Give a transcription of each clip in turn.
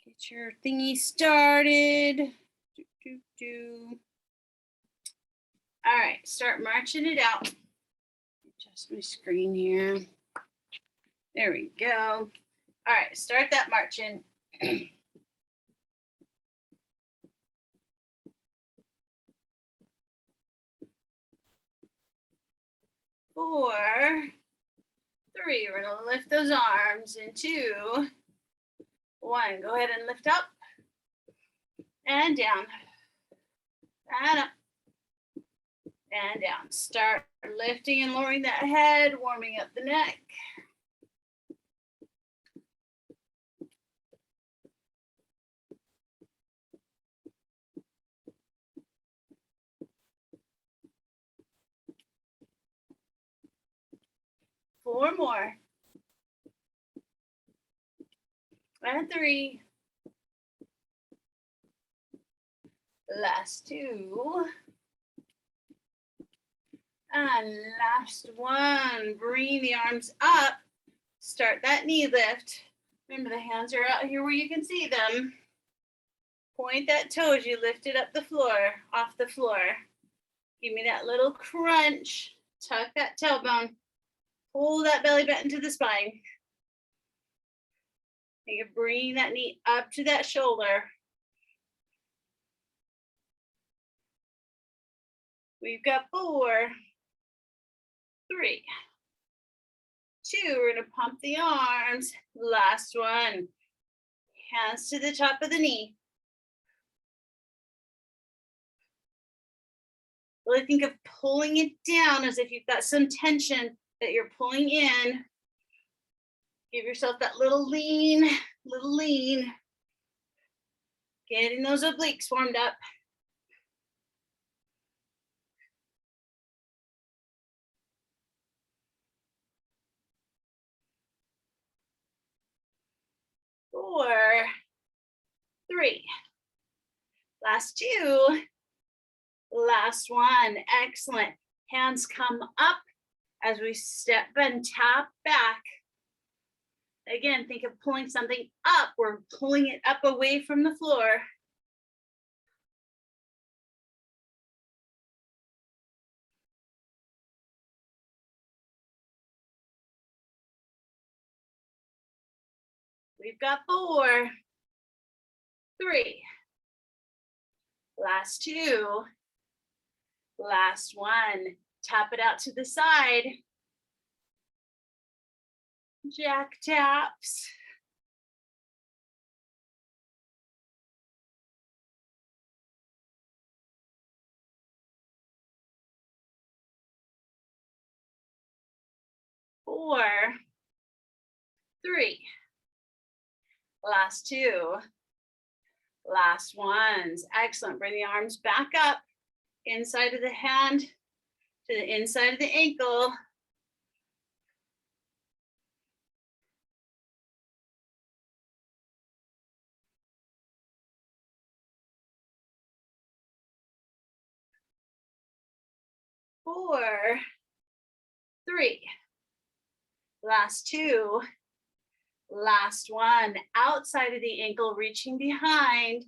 Get your thingy started. All right, start marching it out. Adjust my screen here. There we go. All right, start that marching. 4, 3, we're gonna lift those arms in 2, 1, go ahead and lift up and down and up and down. Start lifting and lowering that head, warming up the neck. Four more. And 3. Last 2. And last 1. Bring the arms up. Start that knee lift. Remember, the hands are out here where you can see them. Point that toe as you lift it up the floor, off the floor. Give me that little crunch. Tuck that tailbone. Pull that belly button to the spine. And you bring that knee up to that shoulder. We've got 4, 3, 2. We're gonna pump the arms. Last 1. Hands to the top of the knee. Really think of pulling it down as if you've got some tension that you're pulling in. Give yourself that little lean, Getting those obliques warmed up. Four, 3. Last 2. Last 1. Excellent. Hands come up as we step and tap back. Again, think of pulling something up. We're pulling it up away from the floor. We've got 4, 3. Last 2. Last 1. Tap it out to the side. Jack taps. Four, 3. Last 2. Last 1s. Excellent. Bring the arms back up, inside of the hand to the inside of the ankle. Four, 3. Last 2. Last 1. Outside of the ankle, reaching behind.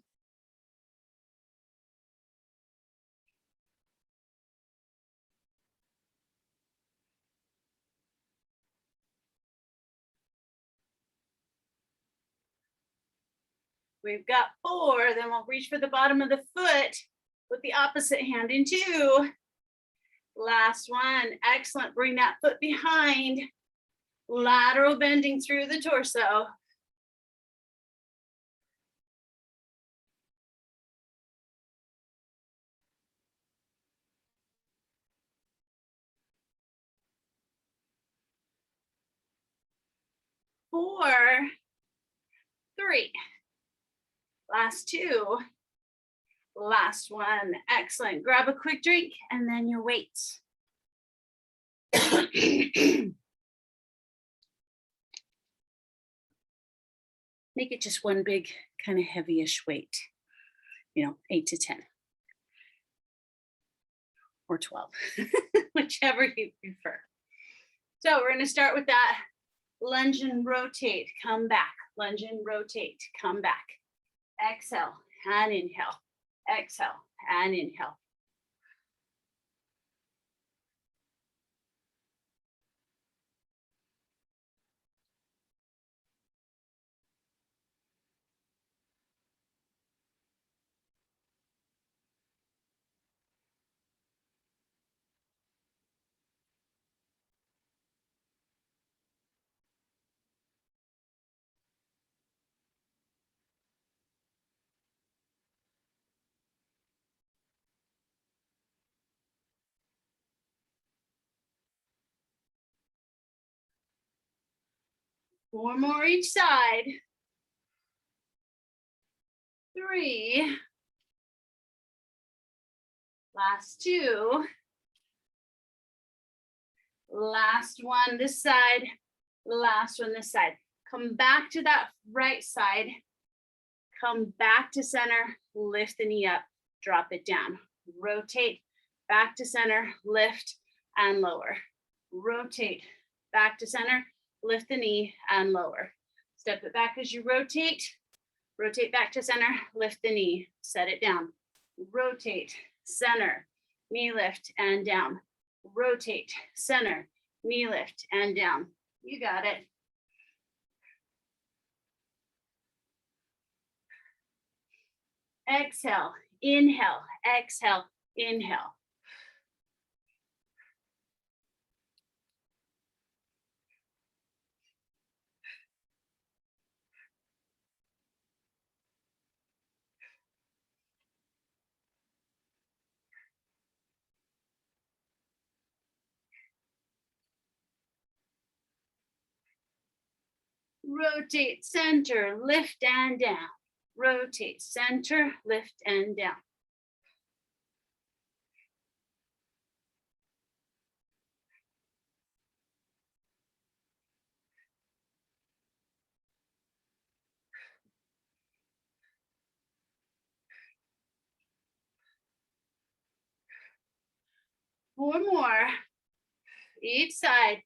We've got 4, then we'll reach for the bottom of the foot with the opposite hand in 2. Last 1, excellent. Bring that foot behind. Lateral bending through the torso. Four, 3. Last 2. Last 1. Excellent. Grab a quick drink and then your weights. Make it just one big kind of heavyish weight, 8 to 10 or 12, whichever you prefer. So we're going to start with that Lunge and rotate, come back. Lunge and rotate, come back. Exhale and inhale. Exhale and inhale. Four more each side. 3. Last 2. Last one this side. Last one this side. Come back to that right side. Come back to center. Lift the knee up. Drop it down. Rotate. Back to center. Lift and lower. Rotate. Back to center. Lift the knee and lower. Step it back as you rotate. Rotate back to center, lift the knee, set it down. Rotate, center, knee lift and down. Rotate, center, knee lift and down. You got it. Exhale, inhale, exhale, inhale. Rotate, center, lift and down. Rotate, center, lift and down. Four more, each side.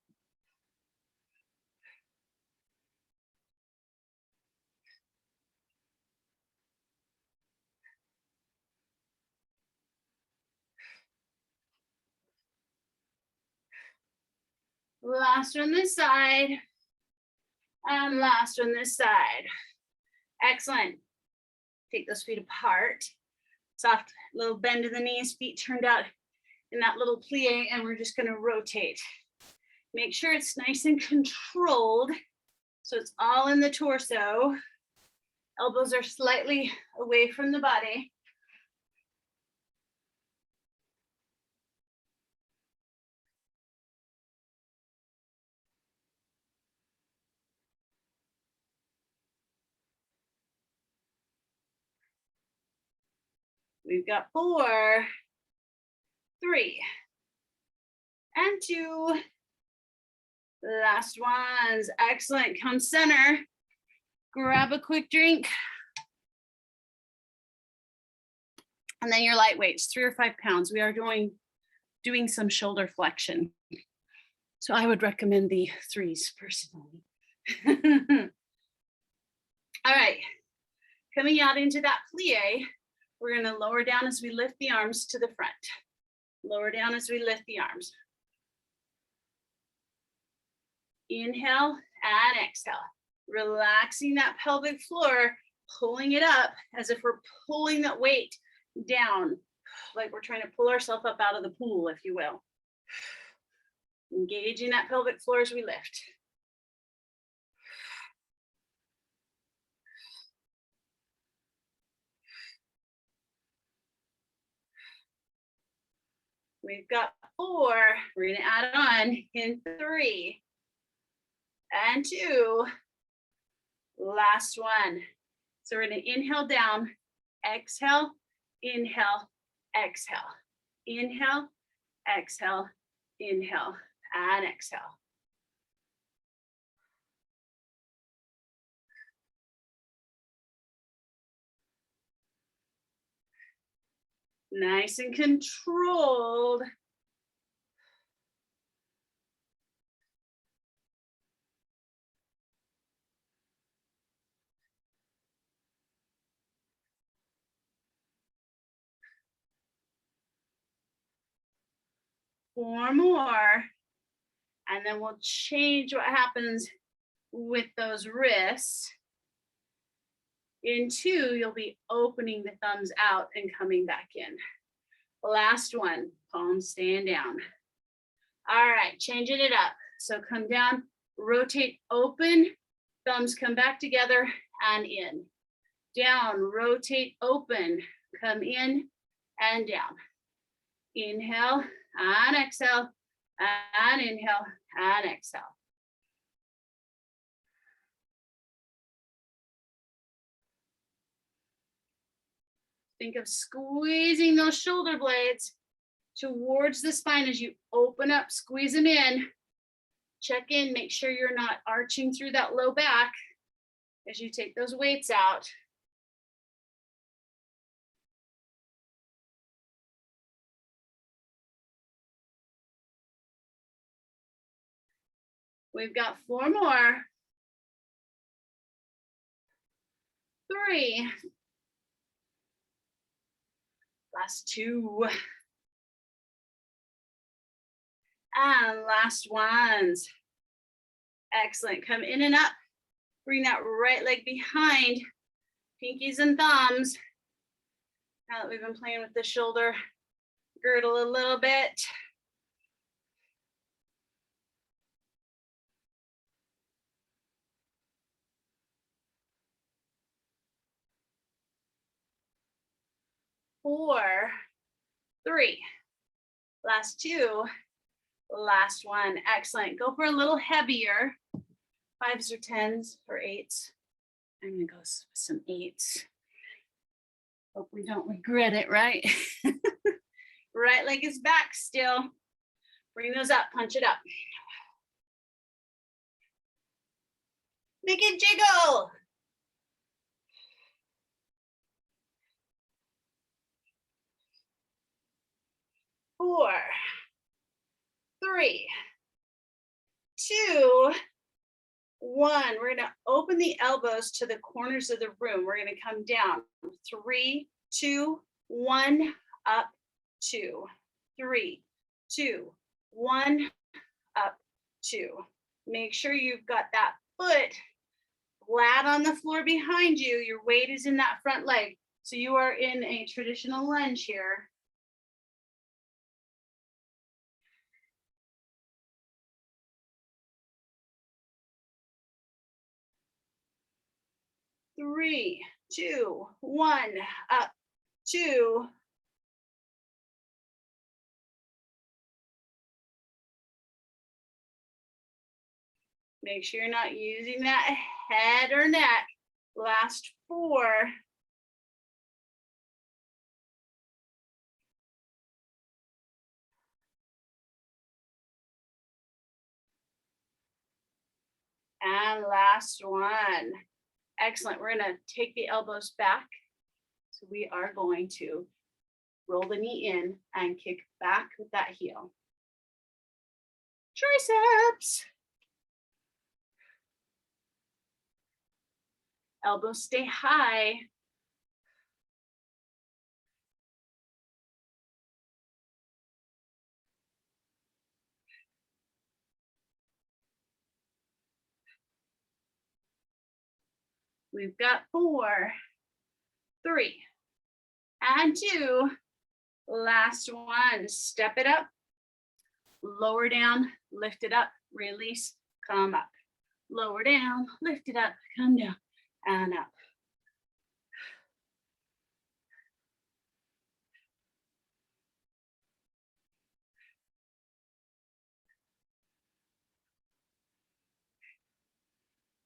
Last one this side. And last one this side. Excellent. Take those feet apart. Soft little bend of the knees, feet turned out in that little plie, and we're just gonna rotate. Make sure it's nice and controlled, so it's all in the torso. Elbows are slightly away from the body. We've got 4, 3, and 2. Last ones. Excellent. Come center. Grab a quick drink. And then your light weights, 3 or 5 pounds. We are doing some shoulder flexion. So I would recommend the 3s personally. All right. Coming out into that plie, we're going to lower down as we lift the arms to the front. Lower down as we lift the arms. Inhale and exhale. Relaxing that pelvic floor, pulling it up as if we're pulling that weight down, like we're trying to pull ourselves up out of the pool, if you will. Engaging that pelvic floor as we lift. We've got 4. We're gonna add on in 3 and 2. Last one. So we're gonna inhale down, exhale, inhale, exhale, inhale, exhale, inhale, and exhale. Nice and controlled. 4 more. And then we'll change what happens with those wrists. In 2, you'll be opening the thumbs out and coming back in. Last one, palms staying down. All right, changing it up. So come down, rotate, open, thumbs come back together and in. Down, rotate, open, come in and down. Inhale and exhale, and inhale and exhale. Think of squeezing those shoulder blades towards the spine as you open up, squeeze them in. Check in, make sure you're not arching through that low back as you take those weights out. We've got 4 more. 3. Last 2. And last ones. Excellent. Come in and up. Bring that right leg behind. Pinkies and thumbs. Now that we've been playing with the shoulder girdle a little bit. Four, 3. Last 2. Last one. Excellent. Go for a little heavier. 5s or 10s or 8s. I'm gonna go with some 8s. Hope we don't regret it, right? Right leg is back still. Bring those up, punch it up. Make it jiggle. 4, 3, 2, 1. We're gonna open the elbows to the corners of the room. We're gonna come down. 3, 2, 1, up, 2, 3, 2, 1, up, 2. Make sure you've got that foot flat on the floor behind you. Your weight is in that front leg. So you are in a traditional lunge here. Three, 2, 1, up, 2. Make sure you're not using that head or neck. Last 4. And last one. Excellent. We're going to take the elbows back. So we are going to roll the knee in and kick back with that heel. Triceps. Elbows stay high. We've got 4, 3, and 2. Last one. Step it up. Lower down, lift it up, release, come up. Lower down, lift it up, come down, and up.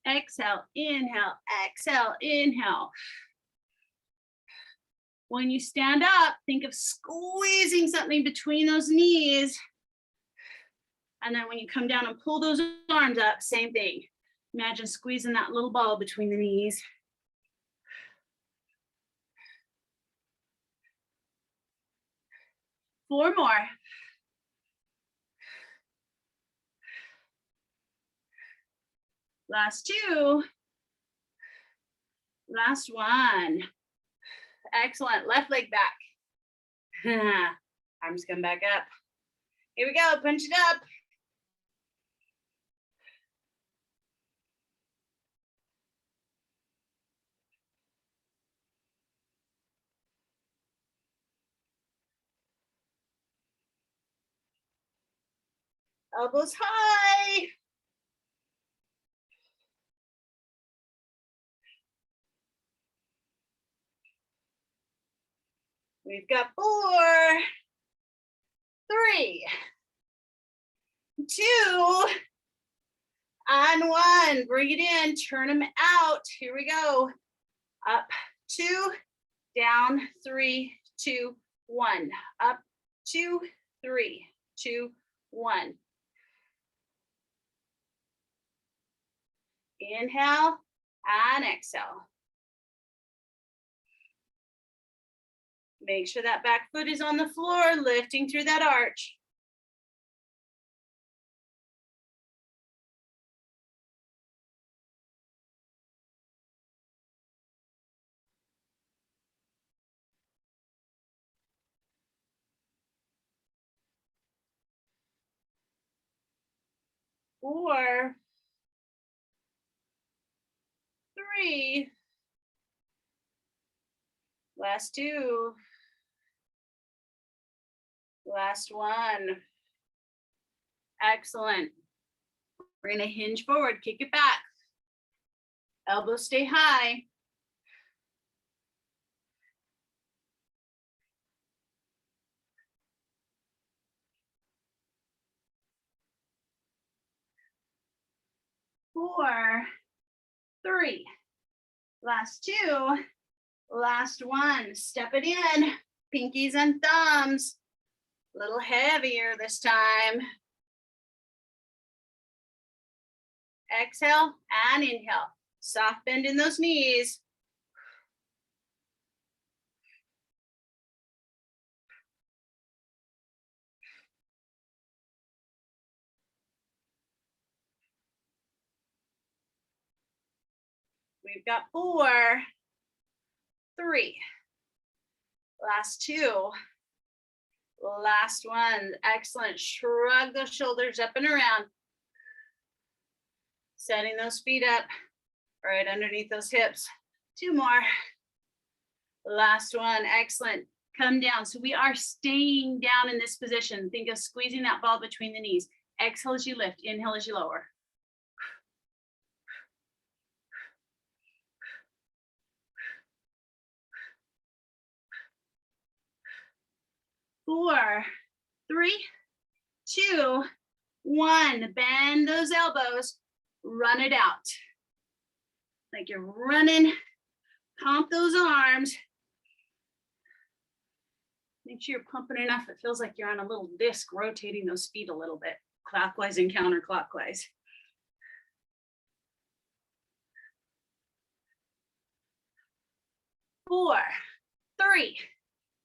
Exhale, inhale, exhale, inhale. When you stand up, think of squeezing something between those knees. And then when you come down and pull those arms up, same thing. Imagine squeezing that little ball between the knees. Four more. Last 2. Last one. Excellent. Left leg back. Arms come back up. Here we go, punch it up. Elbows high. We've got 4, 3, 2, and 1. Bring it in, turn them out. Here we go. Up, 2, down, 3, 2, 1. Up, 2, 3, 2, 1. Inhale and exhale. Make sure that back foot is on the floor, lifting through that arch. Four, 3, last 2, last 1. Excellent. We're gonna hinge forward, kick it back. Elbows stay high. Four, 3, last 2, last 1. Step it in, pinkies and thumbs. A little heavier this time. Exhale and inhale. Soft bend in those knees. We've got 4, 3, last 2, last 1. Excellent. Shrug those shoulders up and around. Setting those feet up right underneath those hips. 2 more. Last 1. Excellent. Come down. So we are staying down in this position. Think of squeezing that ball between the knees. Exhale as you lift. Inhale as you lower. Four, 3, 2, 1. Bend those elbows. Run it out. Like you're running. Pump those arms. Make sure you're pumping enough. It feels like you're on a little disc, rotating those feet a little bit, clockwise and counterclockwise. 4, 3,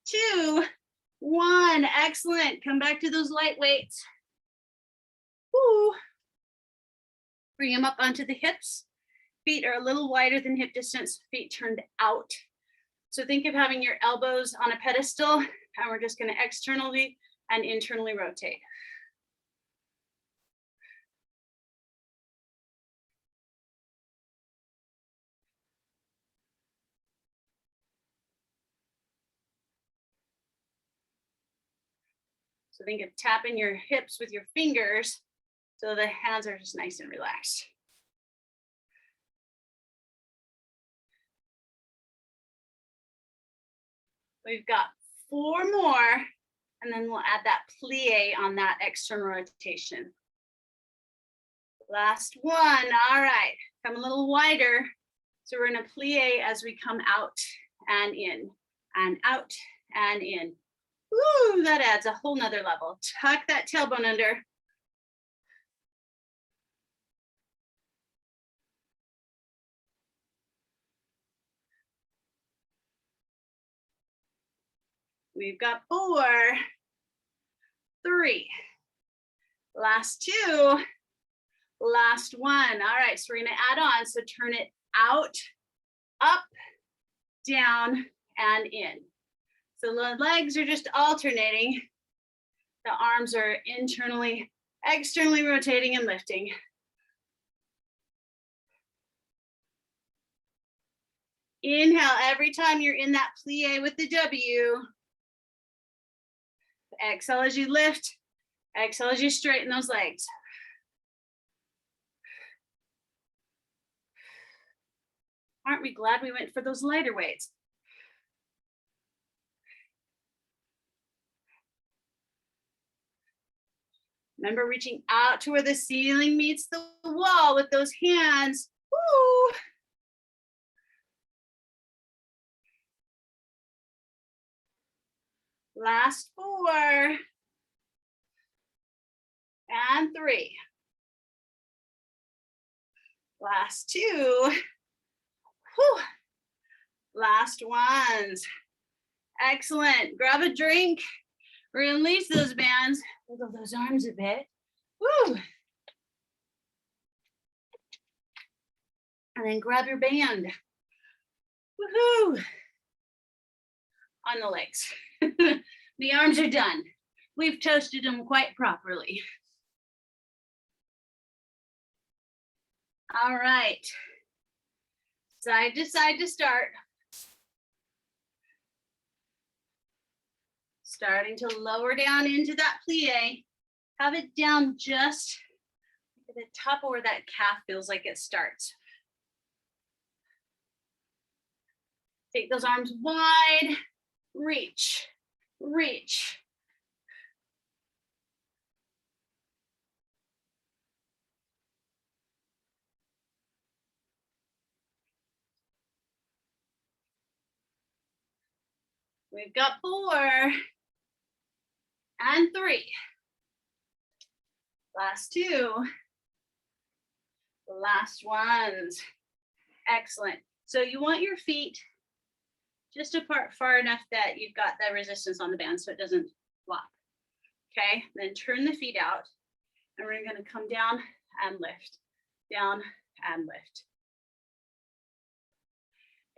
2, 1. Excellent. Come back to those light weights. Woo. Bring them up onto the hips. Feet are a little wider than hip distance, feet turned out. So think of having your elbows on a pedestal, and we're just going to externally and internally rotate. So think of tapping your hips with your fingers so the hands are just nice and relaxed. We've got 4 more, and then we'll add that plie on that external rotation. Last 1. All right, come a little wider. So we're gonna plie as we come out and in, and out and in. Woo, that adds a whole nother level. Tuck that tailbone under. We've got 4, 3, last 2, last 1. All right, so we're gonna add on. So turn it out, up, down, and in. So the legs are just alternating. The arms are internally, externally rotating and lifting. Inhale every time you're in that plie with the W. Exhale as you lift. Exhale as you straighten those legs. Aren't we glad we went for those lighter weights? Remember reaching out to where the ceiling meets the wall with those hands. Woo! Last 4. And 3. Last 2. Whew. Last ones. Excellent. Grab a drink. Release those bands. Wiggle those arms a bit. Woo. And then grab your band. Woohoo. On the legs. The arms are done. We've toasted them quite properly. All right. Side to start. Starting to lower down into that plie. Have it down just at the top of where that calf feels like it starts. Take those arms wide. Reach, reach. We've got 4 and 3. Last 2. Last ones. Excellent. So you want your feet just apart far enough that you've got that resistance on the band so it doesn't flop. Okay, then turn the feet out and we're gonna come down and lift, down and lift.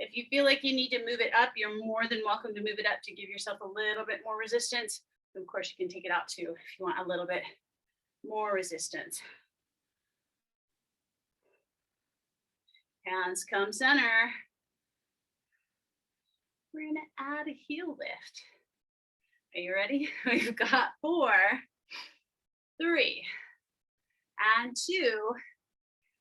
If you feel like you need to move it up, you're more than welcome to move it up to give yourself a little bit more resistance. Of course, you can take it out too if you want a little bit more resistance. Hands come center. We're gonna add a heel lift. Are you ready? We've got 4, 3, and 2.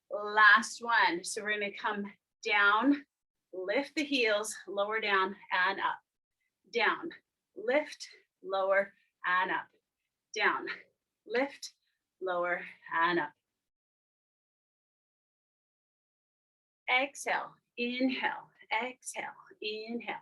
Last one. So we're gonna come down, lift the heels, lower down and up. Down, lift, lower and up. Down, lift, lower and up. Exhale, inhale, exhale, inhale.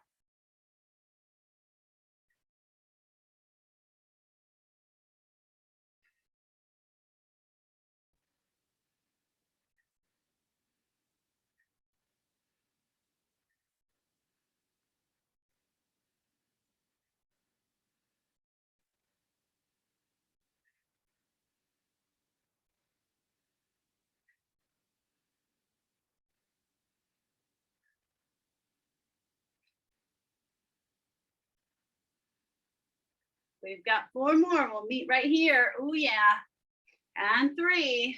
We've got 4 more. We'll meet right here. Oh yeah. And 3.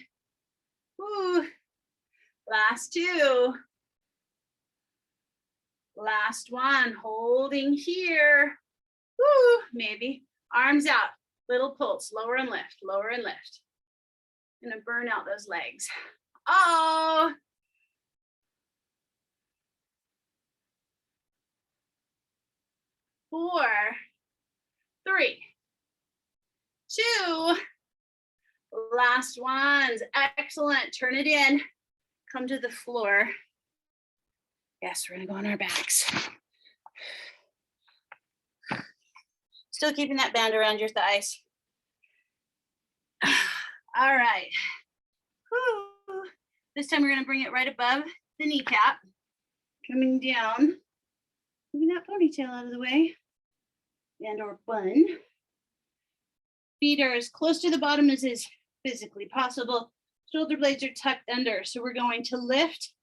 Ooh. Last 2. Last one. Holding here. Woo. Maybe. Arms out. Little pulse. Lower and lift. Lower and lift. Gonna burn out those legs. Oh. Four. 3, 2, last ones. Excellent. Turn it in. Come to the floor. Yes, we're gonna go on our backs. Still keeping that band around your thighs. All right. Whew. This time we're gonna bring it right above the kneecap. Coming down. Moving that ponytail out of the way. And or bun. Feet are as close to the bottom as is physically possible. Shoulder blades are tucked under. So we're going to lift,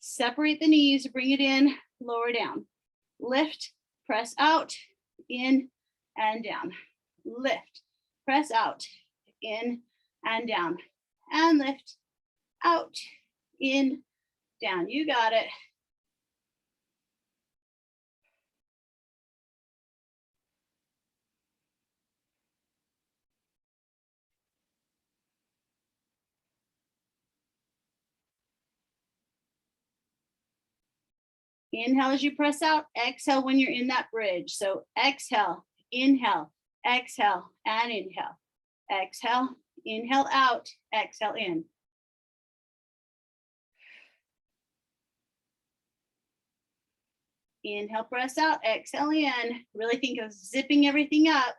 separate the knees, bring it in, lower down. Lift, press out, in and down. Lift, press out, in and down, and lift, out, in, down. You got it. Inhale as you press out, exhale when you're in that bridge. So exhale, inhale, exhale, and inhale. Exhale, inhale out, exhale in. Inhale, press out, exhale in. Really think of zipping everything up.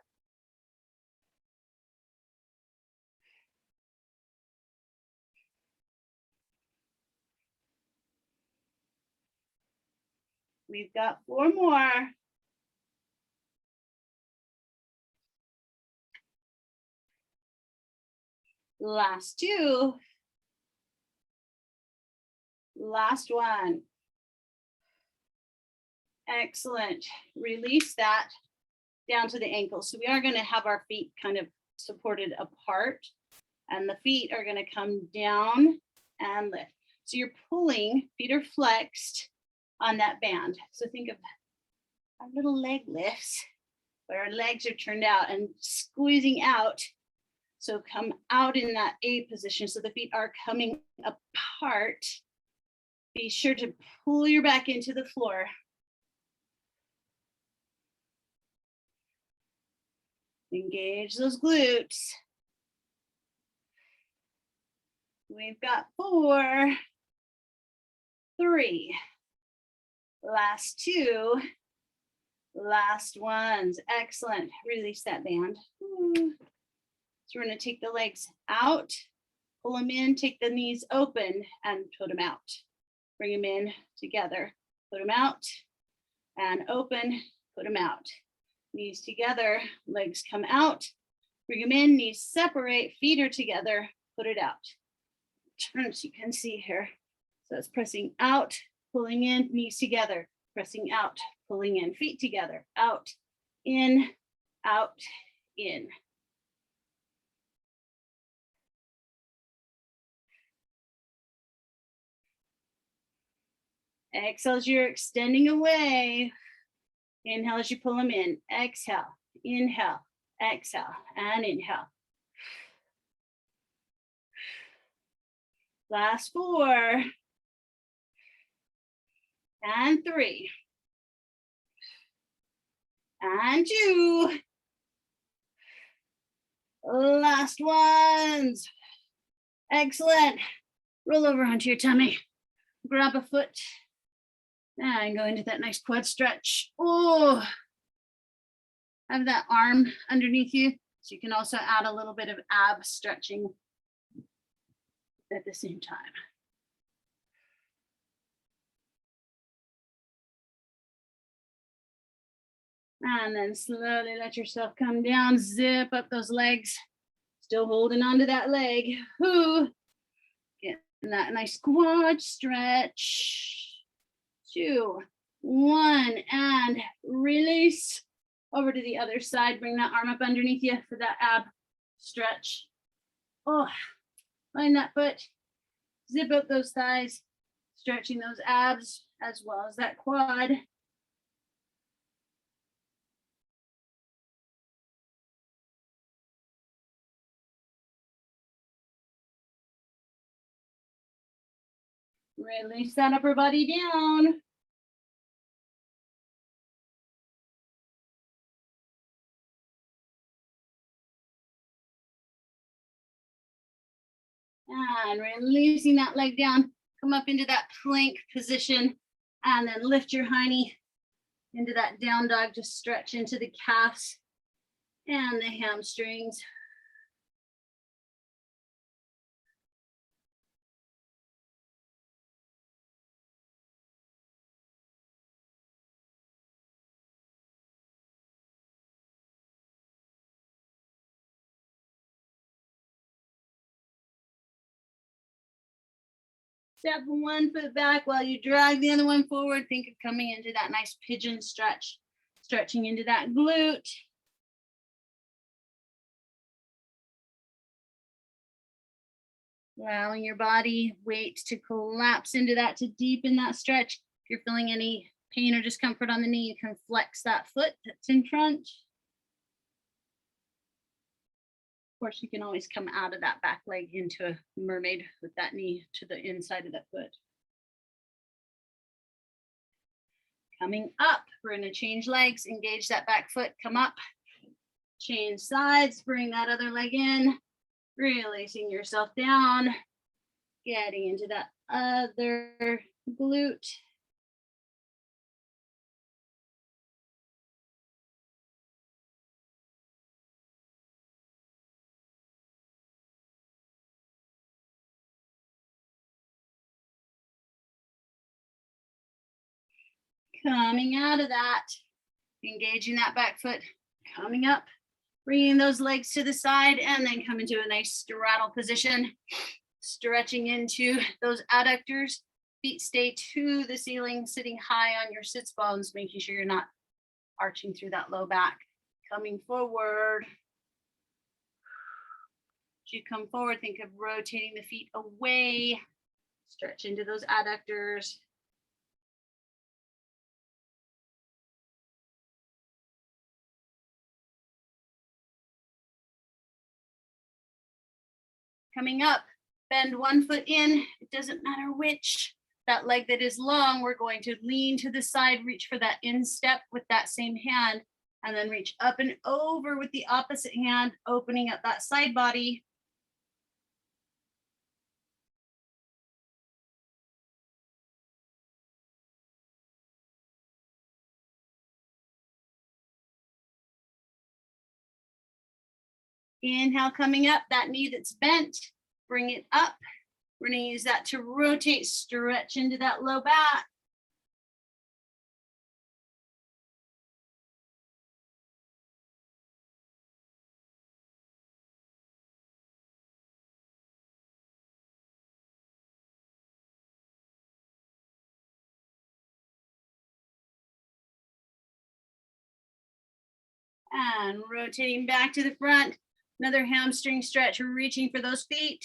We've got 4 more. Last 2. Last 1. Excellent. Release that down to the ankles. So we are going to have our feet kind of supported apart, and the feet are going to come down and lift. So you're pulling, feet are flexed on that band. So think of our little leg lifts where our legs are turned out and squeezing out. So come out in that A position. So the feet are coming apart. Be sure to pull your back into the floor. Engage those glutes. We've got 4, 3. Last 2. Last ones. Excellent. Release that band. So we're going to take the legs out, pull them in, take the knees open, and put them out. Bring them in together. Put them out and open, put them out. Knees together, legs come out. Bring them in, knees separate, feet are together, put it out. Turn so you can see here. So it's pressing out, pulling in, knees together, pressing out, pulling in, feet together, out, in, in. Exhale as you're extending away. Inhale as you pull them in. Exhale, inhale, exhale, and inhale. Last 4. And 3. And 2. Last ones. Excellent. Roll over onto your tummy. Grab a foot. And go into that nice quad stretch. Oh, have that arm underneath you. So you can also add a little bit of ab stretching at the same time. And then slowly let yourself come down, zip up those legs. Still holding onto that leg. Ooh. Getting that nice quad stretch. 2, 1, and release. Over to the other side. Bring that arm up underneath you for that ab stretch. Oh, find that foot. Zip up those thighs. Stretching those abs as well as that quad. Release that upper body down. And releasing that leg down. Come up into that plank position and then lift your hiney into that down dog. Just stretch into the calves and the hamstrings. Step one foot back while you drag the other one forward. Think of coming into that nice pigeon stretch, stretching into that glute. Allowing your body weight to collapse into that to deepen that stretch. If you're feeling any pain or discomfort on the knee, you can flex that foot that's in front. Of course, you can always come out of that back leg into a mermaid with that knee to the inside of that foot. Coming up, we're going to change legs, engage that back foot, come up, change sides, bring that other leg in, releasing yourself down, getting into that other glute. Coming out of that, engaging that back foot, coming up, bringing those legs to the side, and then come into a nice straddle position, stretching into those adductors. Feet stay to the ceiling, sitting high on your sits bones, making sure you're not arching through that low back. Coming forward. As you come forward, think of rotating the feet away, stretch into those adductors. Coming up, bend one foot in, it doesn't matter which. That leg that is long, we're going to lean to the side, reach for that instep with that same hand, and then reach up and over with the opposite hand, opening up that side body. Inhale, coming up, that knee that's bent, bring it up. We're going to use that to rotate, stretch into that low back. And rotating back to the front, another hamstring stretch, reaching for those feet.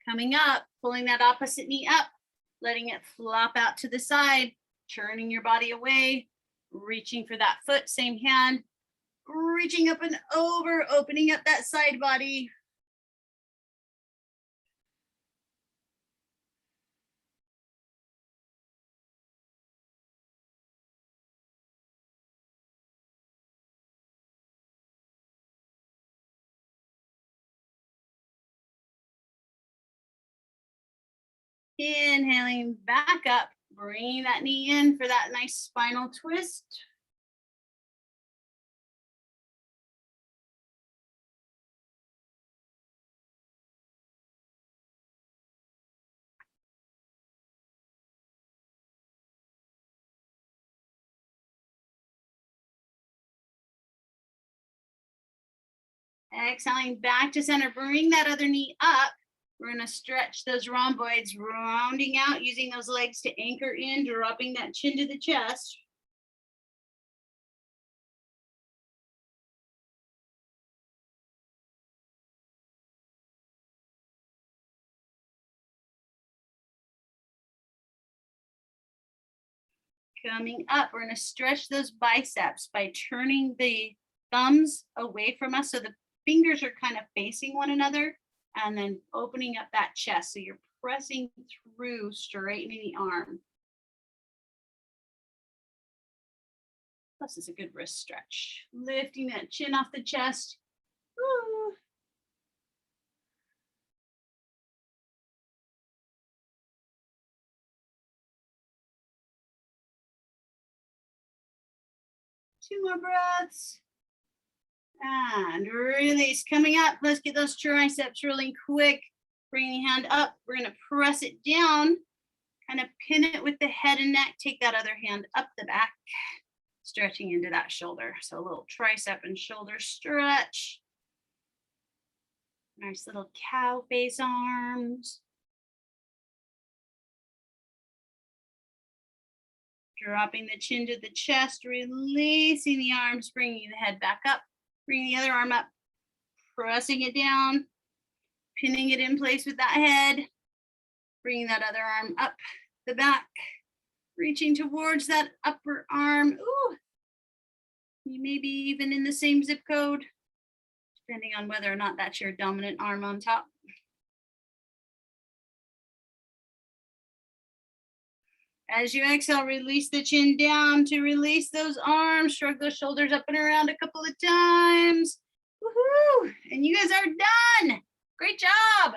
Coming up, pulling that opposite knee up, letting it flop out to the side, turning your body away, reaching for that foot, same hand, reaching up and over, opening up that side body. Inhaling back up, bringing that knee in for that nice spinal twist. Exhaling back to center, bring that other knee up. We're going to stretch those rhomboids, rounding out, using those legs to anchor in, dropping that chin to the chest. Coming up, we're going to stretch those biceps by turning the thumbs away from us so the fingers are kind of facing one another, and then opening up that chest so you're pressing through, straightening the arm. Plus, it's a good wrist stretch. Lifting that chin off the chest. Woo. Two more breaths. And release. Coming up, let's get those triceps really quick. Bring the hand up. We're going to press it down, kind of pin it with the head and neck. Take that other hand up the back, stretching into that shoulder. So a little tricep and shoulder stretch. Nice little cow face arms. Dropping the chin to the chest, releasing the arms, bringing the head back up, bringing the other arm up, pressing it down, pinning it in place with that head, bringing that other arm up the back, reaching towards that upper arm. Ooh, you may be even in the same zip code, depending on whether or not that's your dominant arm on top. As you exhale, release the chin down to release those arms, shrug those shoulders up and around a couple of times. Woohoo! And you guys are done. Great job.